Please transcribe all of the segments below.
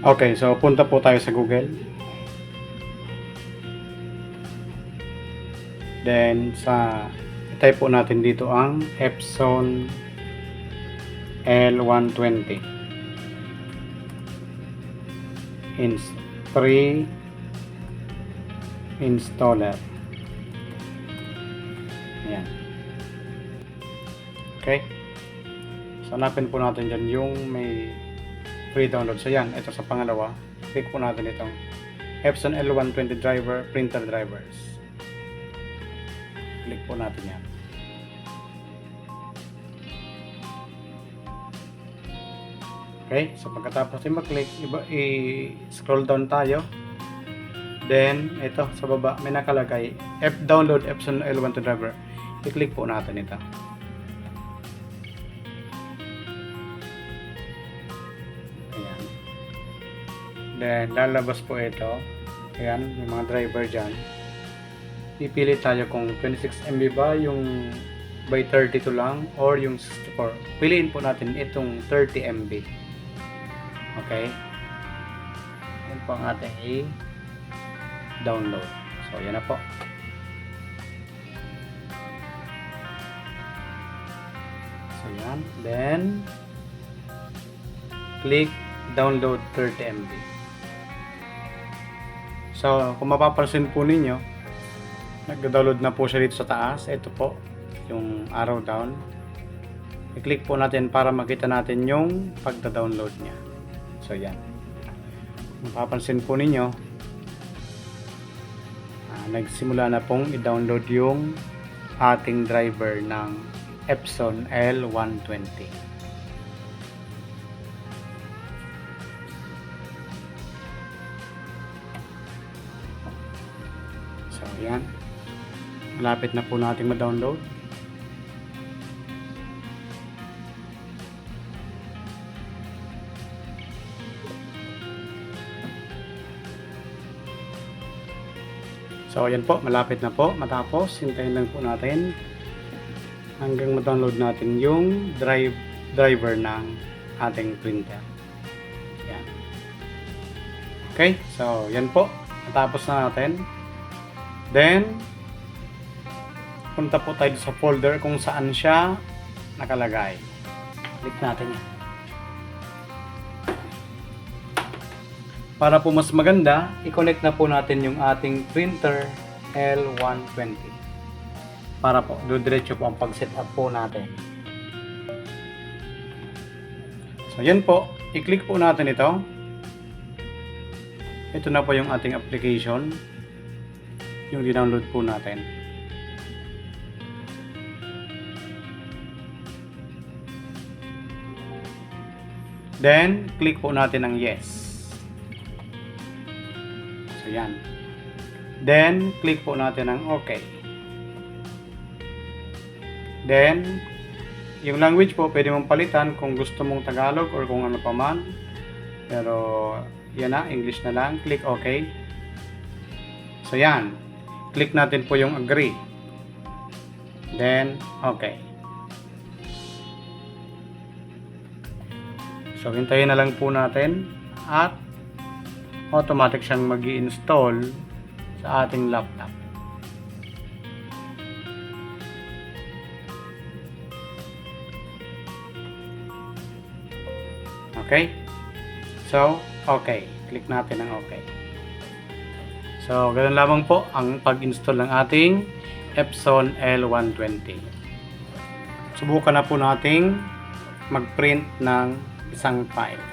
Okay, so punta po tayo sa Google. Then type po natin dito ang Epson L120 free installer. Ayan. Okay. So hanapin po natin dyan yung may free download. So yan, ito sa pangalawa. Click po natin itong Epson L120 driver, printer drivers. Click po natin yan. Okay, so pagkatapos yung mag-click, i-scroll down tayo. Then, ito sa baba, may nakalagay download Epson L120 driver. I-click po natin ito. Ayan. Then, lalabas po ito. Ayan, may mga driver dyan. Pipili tayo kung 26 MB ba, yung by 32 lang, or yung 64. Piliin po natin itong 30 MB. Okay. Yan po ang ating i-download. So, yan na po. So, yan. Then, click download 30 MB. So, kung mapapansin po ninyo, nag-download na po siya dito sa taas. Ito po, yung arrow down. I-click po natin para makita natin yung pagda-download niya. So, yan. Mapapansin po ninyo, nagsimula na pong i-download yung ating driver ng Epson L120. So, yan. Malapit na po natin ma-download. So, ayan po, malapit na po. Matapos, hintayin lang po natin hanggang ma-download natin yung driver ng ating printer. Yan. Okay, so, yan po. Matapos na natin. Then, punta po tayo sa folder kung saan siya nakalagay. Click natin yan. Para po mas maganda, i-connect na po natin yung ating printer L120. Para po, diretso po ang pag-setup po natin. So, yan po. I-click po natin ito. Ito na po yung ating application. Yung di-download po natin. Then, click po natin ang yes. So, yan. Then, click po natin ang OK. Then, yung language po, pwede mong palitan kung gusto mong Tagalog or kung ano pa man. Pero, yan na, English na lang. Click OK. So, yan. Click natin po yung agree. Then, OK. So, hintayin na lang po natin at automatic siyang mag-i-install sa ating laptop. Okay? So, okay. Click natin ang okay. So, ganoon lamang po ang pag-install ng ating Epson L120. Subukan na po nating mag-print ng isang file.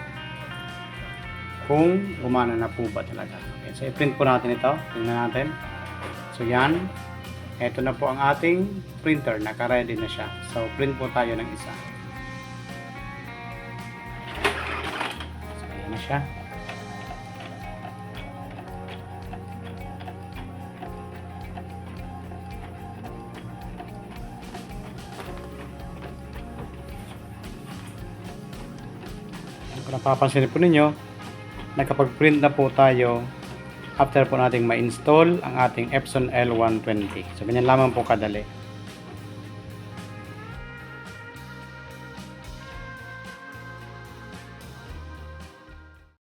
Kung gumana na po ba talaga. Okay, so i-print po natin ito. Tingnan natin. So yan. Ito na po ang ating printer. Naka-ready na siya. So print po tayo ng isa. So yan na siya. Kung napapansin po ninyo, nakapag-print na po tayo after po nating ma-install ang ating Epson L120. So, ganyan lamang po kadali.